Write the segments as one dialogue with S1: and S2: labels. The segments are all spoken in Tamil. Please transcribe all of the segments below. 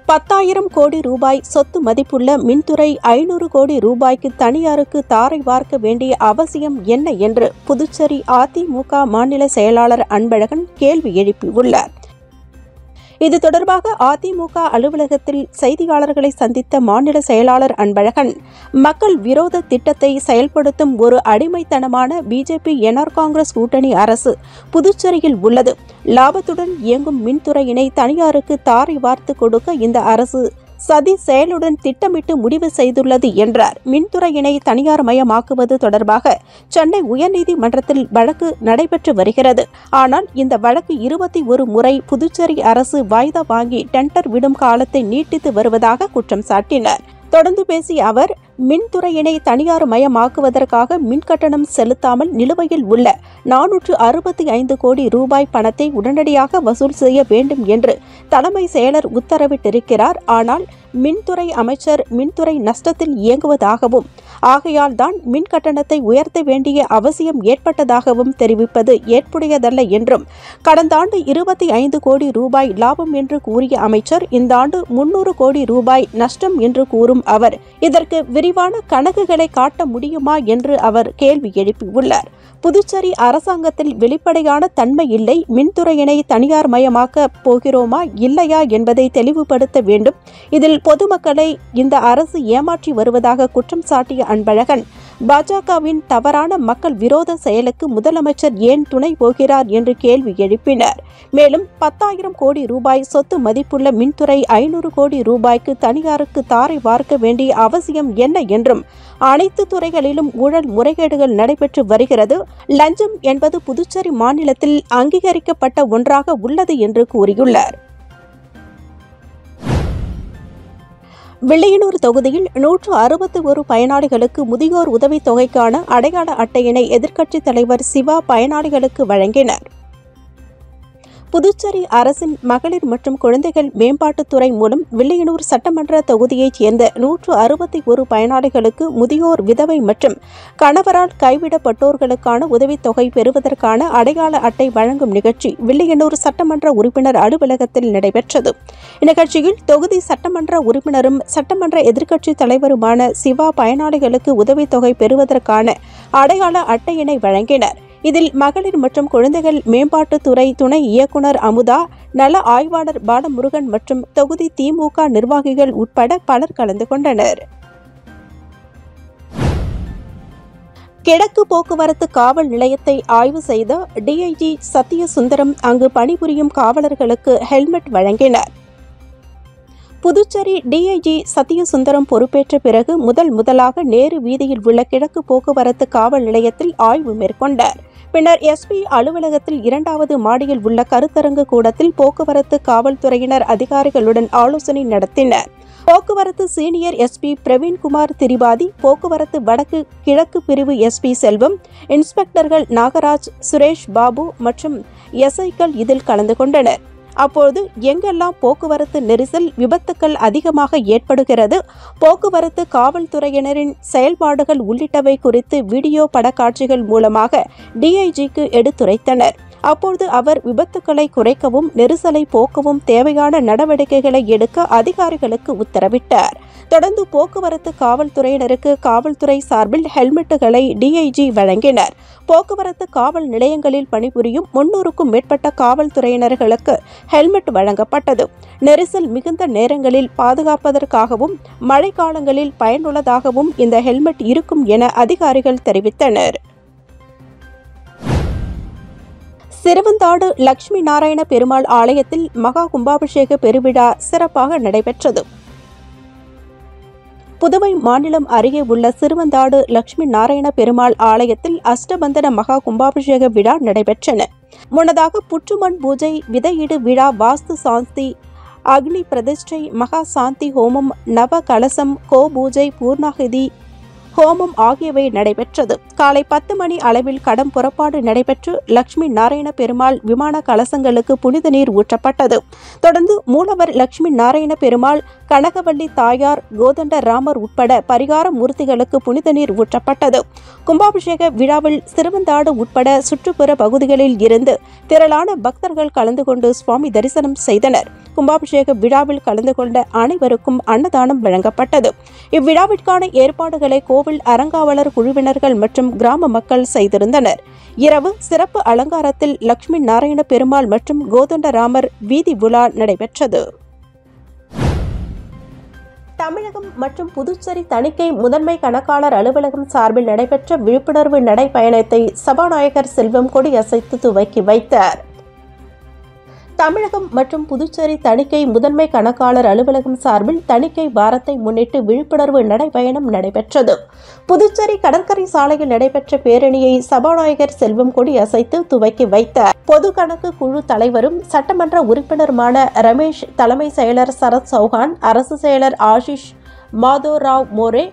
S1: 10,000 கோடி ரூபாய் சொத்து மதிப்புள்ள மின்துறை 500 கோடி ரூபாய்க்கு தனியாருக்கு தாரை வார்க்க வேண்டிய அவசியம் என்ன என்று புதுச்சேரி அதிமுக மாநில செயலாளர் அன்பழகன் கேள்வி எழுப்பியுள்ளார். இது தொடர்பாக அதிமுக அலுவலகத்தில் செய்தியாளர்களை சந்தித்த மாநில செயலாளர் அன்பழகன், மக்கள் விரோத திட்டத்தை செயல்படுத்தும் ஒரு அடிமைத்தனமான பிஜேபி என்ஆர் காங்கிரஸ் கூட்டணி அரசு புதுச்சேரியில் உள்ளது. லாபத்துடன் இயங்கும் மின்துறையினை தனியாருக்கு தாரை வார்த்து கொடுக்க இந்த அரசு சதி செயலுடன் திட்டமிட்டு முடிவு செய்துள்ளது என்றார். மின்துறையினை தனியார் மயமாக்குவது தொடர்பாக சென்னை உயர்நீதிமன்றத்தில் வழக்கு நடைபெற்று வருகிறது. ஆனால் இந்த வழக்கு 21 முறை புதுச்சேரி அரசு வாய்தா வாங்கி டெண்டர் விடும் காலத்தை நீட்டித்து வருவதாக குற்றம் சாட்டினார். தொடர்ந்து பேசிய அவர், மின்துறையினை தனியார் மயமாக்குவதற்காக மின்கட்டணம் செலுத்தாமல் நிலுவையில் உள்ள 465 கோடி ரூபாய் பணத்தை உடனடியாக வசூல் செய்ய வேண்டும் என்று தலைமை செயலர் உத்தரவிட்டிருக்கிறார். ஆனால் மின்துறை அமைச்சர் மின்துறை நஷ்டத்தில் இயங்குவதாகவும், ஆகையால் தான் மின் கட்டணத்தை உயர்த்த வேண்டிய அவசியம் ஏற்பட்டதாகவும் தெரிவிப்பது ஏற்புடையதல்ல என்றும், கடந்த ஆண்டு 25 கோடி ரூபாய் லாபம் என்று கூறிய அமைச்சர் இந்த ஆண்டு 300 கோடி ரூபாய் நஷ்டம் என்று கூறும் அவர், இதற்கு விரிவான கணக்குகளை காட்ட முடியுமா என்று அவர் கேள்வி எழுப்பியுள்ளார். புதுச்சேரி அரசாங்கத்தில் வெளிப்படையான தன்மை இல்லை. மின்துறையினை தனியார் மயமாக்க போகிறோமா இல்லையா என்பதை தெளிவுபடுத்த வேண்டும். இதில் பொதுமக்களை இந்த அரசு ஏமாற்றி வருவதாக குற்றம் சாட்டிய அன்பழகன், பாஜகவின் தவறான மக்கள் விரோத செயலுக்கு முதலமைச்சர் ஏன் துணை போகிறார் என்று கேள்வி எழுப்பினார். மேலும் 10,000 கோடி ரூபாய் சொத்து மதிப்புள்ள மின்துறை 500 கோடி ரூபாய்க்கு தனியாருக்கு தாரை வார்க்க வேண்டிய அவசியம் என்ன என்றும், அனைத்து துறைகளிலும் ஊழல் முறைகேடுகள் நடைபெற்று வருகிறது. லஞ்சம் என்பது புதுச்சேரி மாநிலத்தில் அங்கீகரிக்கப்பட்ட ஒன்றாக உள்ளது என்று கூறியுள்ளார். வில்லியனூர் தொகுதியில் 161 பயனாளிகளுக்கு முதியோர் உதவித் தொகைக்கான அடையாள அட்டையினை எதிர்க்கட்சித் தலைவர் சிவா பயனாளிகளுக்கு வழங்கினார். புதுச்சேரி அரசின் மகளிர் மற்றும் குழந்தைகள் மேம்பாட்டுத்துறை மூலம் வில்லியனூர் சட்டமன்ற தொகுதியைச் சேர்ந்த 161 பயனாளிகளுக்கு முதியோர், விதவை மற்றும் கணவரால் கைவிடப்பட்டோர்களுக்கான உதவித்தொகை பெறுவதற்கான அடையாள அட்டை வழங்கும் நிகழ்ச்சி வில்லியனூர் சட்டமன்ற உறுப்பினர் அலுவலகத்தில் நடைபெற்றது. இந்நிகழ்ச்சியில் தொகுதி சட்டமன்ற உறுப்பினரும் சட்டமன்ற எதிர்க்கட்சித் தலைவருமான சிவா பயனாளிகளுக்கு உதவித்தொகை பெறுவதற்கான அடையாள அட்டையினை வழங்கினர். இதில் மகளிர் மற்றும் குழந்தைகள் மேம்பாட்டுத்துறை துணை இயக்குநர் அமுதா, நல ஆய்வாளர் பாலமுருகன் மற்றும் தொகுதி திமுக நிர்வாகிகள் உட்பட பலர் கலந்து கொண்டனர். கிழக்கு போக்குவரத்து காவல் நிலையத்தை ஆய்வு செய்த டிஐஜி சத்யசுந்தரம் அங்கு பணிபுரியும் காவலர்களுக்கு ஹெல்மெட் வழங்கினார். புதுச்சேரி டிஐஜி சத்யசுந்தரம் பொறுப்பேற்ற பிறகு முதலாக நேரு வீதியில் உள்ள கிழக்கு போக்குவரத்து காவல் நிலையத்தில் ஆய்வு மேற்கொண்டார். பின்னர் எஸ்பி அலுவலகத்தில் 2வது மாடியில் உள்ள கருத்தரங்கு கூடத்தில் போக்குவரத்து காவல்துறையினர் அதிகாரிகளுடன் ஆலோசனை நடத்தினர். போக்குவரத்து சீனியர் எஸ்பி பிரவீன்குமார் திரிபாதி, போக்குவரத்து வடக்கு கிழக்கு பிரிவு எஸ்பி செல்வம், இன்ஸ்பெக்டர்கள் நாகராஜ், சுரேஷ் பாபு மற்றும் எஸ்ஐக்கள் இதில் கலந்து கொண்டனர். அப்போது எங்கெல்லாம் போக்குவரத்து நெரிசல், விபத்துக்கள் அதிகமாக ஏற்படுகிறது, போக்குவரத்து காவல்துறையினரின் செயல்பாடுகள் உள்ளிட்டவை குறித்து வீடியோ படக்காட்சிகள் மூலமாக டிஐஜிக்கு எடுத்துரைத்தனர். அப்போது அவர் விபத்துக்களை குறைக்கவும் நெரிசலை போக்கவும் தேவையான நடவடிக்கைகளை எடுக்க அதிகாரிகளுக்கு உத்தரவிட்டார். தொடர்ந்து போக்குவரத்து காவல்துறையினருக்கு காவல்துறை சார்பில் ஹெல்மெட்டுகளை டிஐஜி வழங்கினர். போக்குவரத்து காவல் நிலையங்களில் பணிபுரியும் 300க்கும் மேற்பட்ட காவல்துறையினர்களுக்கு ஹெல்மெட் வழங்கப்பட்டது. நெரிசல் மிகுந்த நேரங்களில் பாதுகாப்பதற்காகவும் மழைக்காலங்களில் பயனுள்ளதாகவும் இந்த ஹெல்மெட் இருக்கும் என அதிகாரிகள் தெரிவித்தனர். சிறுவந்தாடு லட்சுமி நாராயண பெருமாள் ஆலயத்தில் மகா கும்பாபிஷேக பெருவிழா சிறப்பாக நடைபெற்றது. புதுவை மாநிலம் அருகே உள்ள சிறுவந்தாடு லட்சுமி நாராயண பெருமாள் ஆலயத்தில் அஷ்டபந்தன மகா கும்பாபிஷேக விழா நடைபெற்றன. முன்னதாக புற்றுமண் பூஜை, விதையிடு விழா, வாஸ்து சாந்தி, அக்னி பிரதிஷ்டை, மகா சாந்தி ஹோமம், நவ கலசம், கோ பூஜை, பூர்ணாகிதி ஹோமம் ஆகியவை நடைபெற்றது. காலை 10 மணி அளவில் கடம் புறப்பாடு நடைபெற்று லட்சுமி நாராயண பெருமாள் விமான கலசங்களுக்கு புனித நீர் ஊற்றப்பட்டது. தொடர்ந்து மூலவர் லட்சுமி நாராயண பெருமாள், கனகவள்ளி தாயார், கோதண்ட ராமர் உட்பட பரிகார மூர்த்திகளுக்கு புனித நீர் ஊற்றப்பட்டது. கும்பாபிஷேக விழாவில் சிறுவந்தாடு உட்பட சுற்றுப்புற பகுதிகளில் இருந்து திரளான பக்தர்கள் கலந்து கொண்டு சுவாமி தரிசனம் செய்தனர். கும்பாபிஷேக விழாவில் கலந்து கொண்ட அனைவருக்கும் அன்னதானம் வழங்கப்பட்டது. இவ்விழாவிற்கான ஏற்பாடுகளை கோவில் அறங்காவலர் குழுவினர்கள் மற்றும் கிராம மக்கள் செய்திருந்தனர். இரவு சிறப்பு அலங்காரத்தில் லட்சுமி நாராயண பெருமாள் மற்றும் கோதண்டராமர் வீதி உலா நடைபெற்றது. தமிழகம் மற்றும் புதுச்சேரி தணிக்கை முதன்மை கணக்காளர் அலுவலகம் சார்பில் நடைபெற்ற விழிப்புணர்வு நடைபயணத்தை சபாநாயகர் செல்வம் கொடியசைத்து துவக்கி வைத்தார். தமிழகம் மற்றும் புதுச்சேரி தணிக்கை முதன்மை கணக்காளர் அலுவலகம் சார்பில் தணிக்கை வாரத்தை முன்னிட்டு விழிப்புணர்வு நடைபயணம் நடைபெற்றது. புதுச்சேரி கடற்கரை சாலையில் நடைபெற்ற பேரணியை சபாநாயகர் செல்வம் கொடியசைத்து துவக்கி வைத்தார். பொது கணக்கு குழு தலைவரும் சட்டமன்ற உறுப்பினருமான ரமேஷ், தலைமை செயலர் சரத் சௌஹான், அரசு செயலர் ஆஷிஷ், மாதோராவ் மோரே,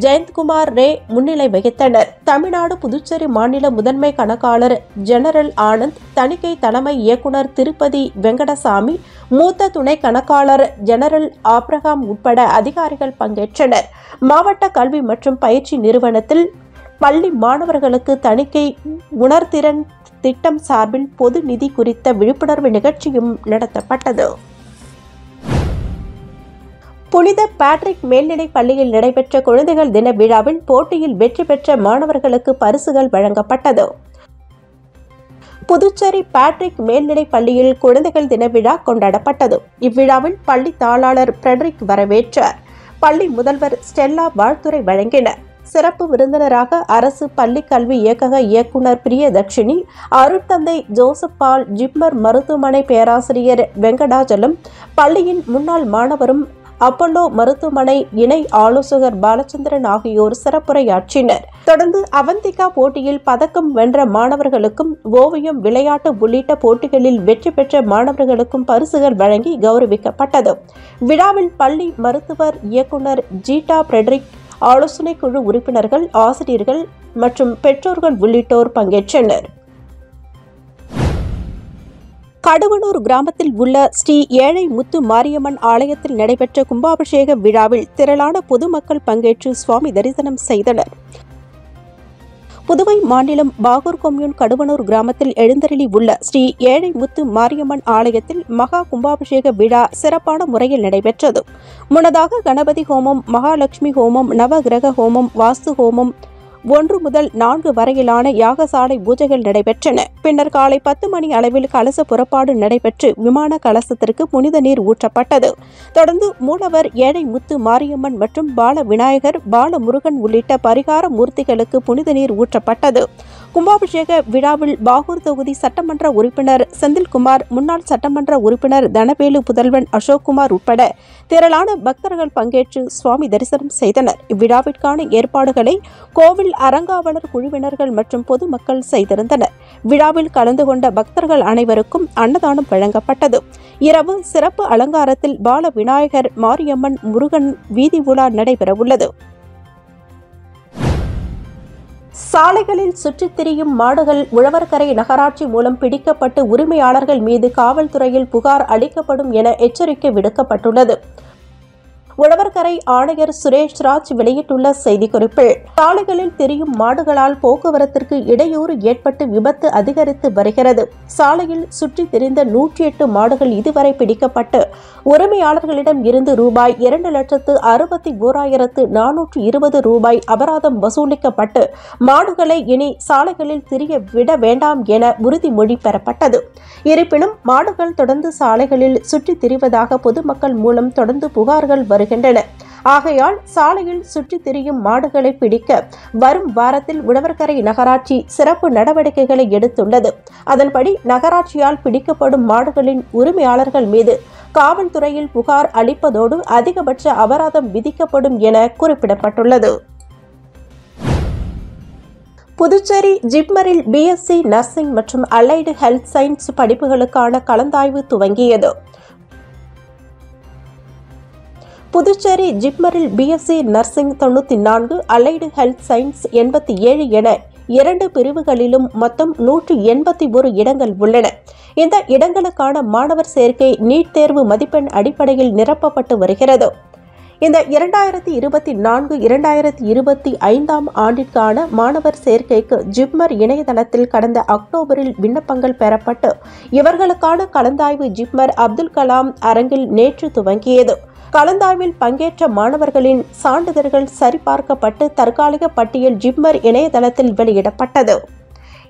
S1: ஜெயந்த்குமார் ரே முன்னிலை வகித்தனர். தமிழ்நாடு புதுச்சேரி மாநில முதன்மை கணக்காளர் ஜெனரல் ஆனந்த், தணிக்கை தலைமை இயக்குநர் திருப்பதி வெங்கடசாமி, மூத்த துணை கணக்காளர் ஜெனரல் ஆப்ரஹாம் உட்பட அதிகாரிகள் பங்கேற்றனர். மாவட்ட கல்வி மற்றும் பயிற்சி நிறுவனத்தில் பள்ளி மாணவர்களுக்கு தணிக்கை உணர்திறன் திட்டம் சார்பில் பொது நிதி குறித்த விழிப்புணர்வு நிகழ்ச்சியும் நடத்தப்பட்டது. புனித பேட்ரிக் மேல்நிலைப் பள்ளியில் நடைபெற்ற குழந்தைகள் தின விழாவில் போட்டியில் வெற்றி பெற்ற மாணவர்களுக்கு பரிசுகள் வழங்கப்பட்டது. புதுச்சேரி பேட்ரிக் மேல்நிலைப் பள்ளியில் குழந்தைகள் தின விழா கொண்டாடப்பட்டது. இவ்விழாவில் பள்ளி தாளாளர் பிரெட்ரிக் வரவேற்றார். பள்ளி முதல்வர் ஸ்டெல்லா வாழ்த்துரை வழங்கினர். சிறப்பு விருந்தினராக அரசு பள்ளி கல்வி இயக்கக இயக்குநர் பிரியதர்ஷினி, அருட்தந்தை ஜோசப் பால், ஜிப்மர் மருத்துவமனை பேராசிரியர் வெங்கடாஜலம், பள்ளியின் முன்னாள் மாணவரும் அப்பல்லோ மருத்துவமனை இணை ஆலோசகர் பாலச்சந்திரன் ஆகியோர் சிறப்புரையாற்றினர். தொடர்ந்து அவந்திகா போட்டியில் பதக்கம் வென்ற மாணவர்களுக்கும், ஓவியம், விளையாட்டு உள்ளிட்ட போட்டிகளில் வெற்றி பெற்ற மாணவர்களுக்கும் பரிசுகள் வழங்கி கௌரவிக்கப்பட்டது. விழாவில் பள்ளி மருத்துவர் இயக்குநர் ஜீட்டா பிரெட்ரிக், ஆலோசனை குழு உறுப்பினர்கள், ஆசிரியர்கள் மற்றும் பெற்றோர்கள் உள்ளிட்டோர் பங்கேற்றனர். கடுவனூர் கிராமத்தில் உள்ள ஸ்ரீ ஏழை முத்து மாரியம்மன் ஆலயத்தில் நடைபெற்ற கும்பாபிஷேக விழாவில் திரளான பொதுமக்கள் பங்கேற்று சுவாமி தரிசனம் செய்தனர். புதுவை மாநிலம் பாகூர் கொம்யூன் கடுவனூர் கிராமத்தில் எழுந்தருளி உள்ள ஸ்ரீ ஏழை முத்து மாரியம்மன் ஆலயத்தில் மகா கும்பாபிஷேக விழா சிறப்பான முறையில் நடைபெற்றது. முன்னதாக கணபதி ஹோமம், மகாலட்சுமி ஹோமம், நவகிரக ஹோமம், வாஸ்து ஹோமம், 1 முதல் 4 வரையிலான யாகசாலை பூஜைகள் நடைபெற்றன. பின்னர் காலை 10 மணி அளவில் கலச புறப்பாடு நடைபெற்று விமான கலசத்திற்கு புனித நீர் ஊற்றப்பட்டது. தொடர்ந்து மூலவர், ஏழை முத்து மாரியம்மன் மற்றும் பால விநாயகர், பால முருகன் உள்ளிட்ட பரிகார மூர்த்திகளுக்கு புனித நீர் ஊற்றப்பட்டது. கும்பாபிஷேக விழாவில் பாகூர் தொகுதி சட்டமன்ற உறுப்பினர் செந்தில்குமார், முன்னாள் சட்டமன்ற உறுப்பினர் தனவேலு புதல்வன் அசோக்குமார் உட்பட திரளான பக்தர்கள் பங்கேற்று சுவாமி தரிசனம் செய்தனர். இவ்விழாவிற்கான ஏற்பாடுகளை கோவில் அறங்காவலர் குழுவினர்கள் மற்றும் பொதுமக்கள் செய்திருந்தனர். விழாவில் கலந்து கொண்ட பக்தர்கள் அனைவருக்கும் அன்னதானம் வழங்கப்பட்டது. இரவு சிறப்பு அலங்காரத்தில் பால விநாயகர், மாரியம்மன், முருகன் வீதி உலா நடைபெறவுள்ளது. சாலைகளில் சுற்றித் திரியும் மாடுகள் உழவர்கரை நகராட்சி மூலம் பிடிக்கப்பட்டு உரிமையாளர்கள் மீது காவல்துறையில் புகார் அளிக்கப்படும் என எச்சரிக்கை விடுக்கப்பட்டுள்ளது. உழவர்கரை ஆணையர் சுரேஷ்ராஜ் வெளியிட்டுள்ள செய்திக்குறிப்பில், சாலைகளில் திரியும் மாடுகளால் போக்குவரத்திற்கு இடையூறு ஏற்பட்டு விபத்து அதிகரித்து வருகிறது. சாலையில் சுற்றி திரிந்த 108 மாடுகள் இதுவரை பிடிக்கப்பட்டு உரிமையாளர்களிடம் இருந்து ரூபாய் 2,61,420 அபராதம் வசூலிக்கப்பட்டு மாடுகளை இனி சாலைகளில் திரிய விட வேண்டாம் என உறுதிமொழி பெறப்பட்டது. இருப்பினும் மாடுகள் தொடர்ந்து சாலைகளில் சுற்றித் திரிவதாக பொதுமக்கள் மூலம் தொடர்ந்து புகார்கள் வருகின்றன. ஆகையால் சாலையில் சுற்றித் திரியும் மாடுகளை பிடிக்க வரும் வாரத்தில் உழவர்கரை நகராட்சி சிறப்பு நடவடிக்கைகளை எடுத்துள்ளது. அதன்படி நகராட்சியால் பிடிக்கப்படும் மாடுகளின் உரிமையாளர்கள் மீது காவல்துறையில் புகார் அளிப்பதோடு அதிகபட்ச அபராதம் விதிக்கப்படும் என குறிப்பிடப்பட்டுள்ளது. புதுச்சேரி ஜிப்மரில் பிஎஸ்சி நர்சிங் மற்றும் அலைடு ஹெல்த் சயின்ஸ் படிப்புகளுக்கான கலந்தாய்வு துவங்கியது. புதுச்சேரி ஜிப்மரில் BSc nursing 94, allied health science 87 என 2 பிரிவுகளிலும் மொத்தம் 181 இடங்கள் உள்ளன. இந்த இடங்களுக்கான மாணவர் சேர்க்கை நீட் தேர்வு மதிப்பெண் அடிப்படையில் நிரப்பப்பட்டு வருகிறது. இந்த 2024-2025 ஆண்டிற்கான மாணவர் சேர்க்கைக்கு ஜிப்மர் இணையதளத்தில் கடந்த அக்டோபரில் விண்ணப்பங்கள் பெறப்பட்டு இவர்களுக்கான கலந்தாய்வு ஜிப்மர் அப்துல் கலாம் அரங்கில் நேற்று துவங்கியது. கலந்தாய்வில் பங்கேற்ற மாணவர்களின் சான்றிதழ்கள் சரிபார்க்கப்பட்டு தற்காலிக பட்டியல் ஜிப்மர் இணையதளத்தில் வெளியிடப்பட்டது.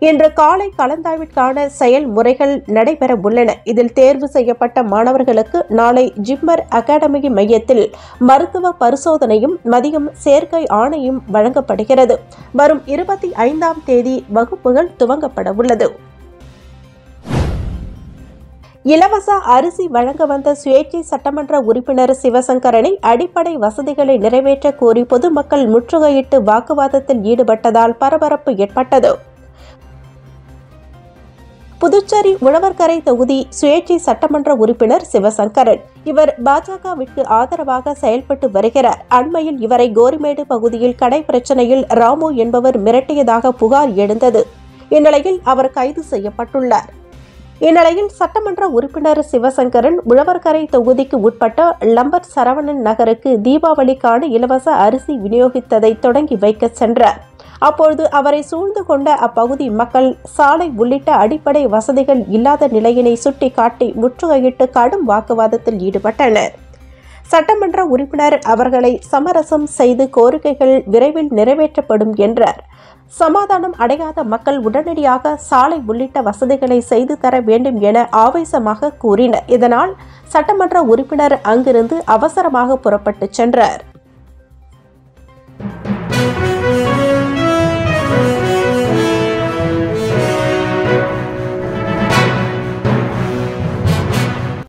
S1: இன்று காலை கலந்தாய்விற்கான செயல்முறைகள் நடைபெற உள்ளன. இதில் தேர்வு செய்யப்பட்ட மாணவர்களுக்கு நாளை ஜிப்மர் அகாடமி மையத்தில் மருத்துவ பரிசோதனையும் மதியம் சேர்க்கை ஆணையும் வழங்கப்படுகிறது. வரும் 25ஆம் தேதி வகுப்புகள் துவங்கப்பட உள்ளது. இலவச அரிசி வழங்க வந்த சுயேட்சை சட்டமன்ற உறுப்பினர் சிவசங்கரனை அடிப்படை வசதிகளை நிறைவேற்ற கோரி பொதுமக்கள் முற்றுகையிட்டு வாக்குவாதத்தில் ஈடுபட்டதால் பரபரப்பு ஏற்பட்டது. புதுச்சேரி உழவர்கரை தொகுதி சுயேட்சை சட்டமன்ற உறுப்பினர் சிவசங்கரன். இவர் பாஜகவிற்கு ஆதரவாக செயல்பட்டு வருகிறார். அண்மையில் இவரை கோரிமேடு பகுதியில் கடை பிரச்சனையில் ராமு என்பவர் மிரட்டியதாக புகார் எழுந்தது. இந்நிலையில் அவர் கைது செய்யப்பட்டுள்ளார். இந்நிலையில் சட்டமன்ற உறுப்பினர் சிவசங்கரன் உழவர்கரை தொகுதிக்கு உட்பட்ட லம்பர் சரவணன் நகருக்கு தீபாவளிக்கான இலவச அரிசி விநியோகித்ததை தொடங்கி வைக்க சென்றார். அப்பொழுது அவரை சூழ்ந்து கொண்ட அப்பகுதி மக்கள் சாலை உள்ளிட்ட அடிப்படை வசதிகள் இல்லாத நிலையினை சுட்டிக்காட்டி முற்றுகையிட்டு கடும் வாக்குவாதத்தில் ஈடுபட்டனர். சட்டமன்ற உறுப்பினர் அவர்களை சமரசம் செய்து கோரிக்கைகள் விரைவில் நிறைவேற்றப்படும் என்றார். சமாதானம் அடையாத மக்கள் உடனடியாக சாலை உள்ளிட்ட வசதிகளை செய்து தர வேண்டும் என ஆவேசமாக கூறினர். இதனால் சட்டமன்ற உறுப்பினர் அங்கிருந்து அவசரமாக புறப்பட்டு சென்றார்.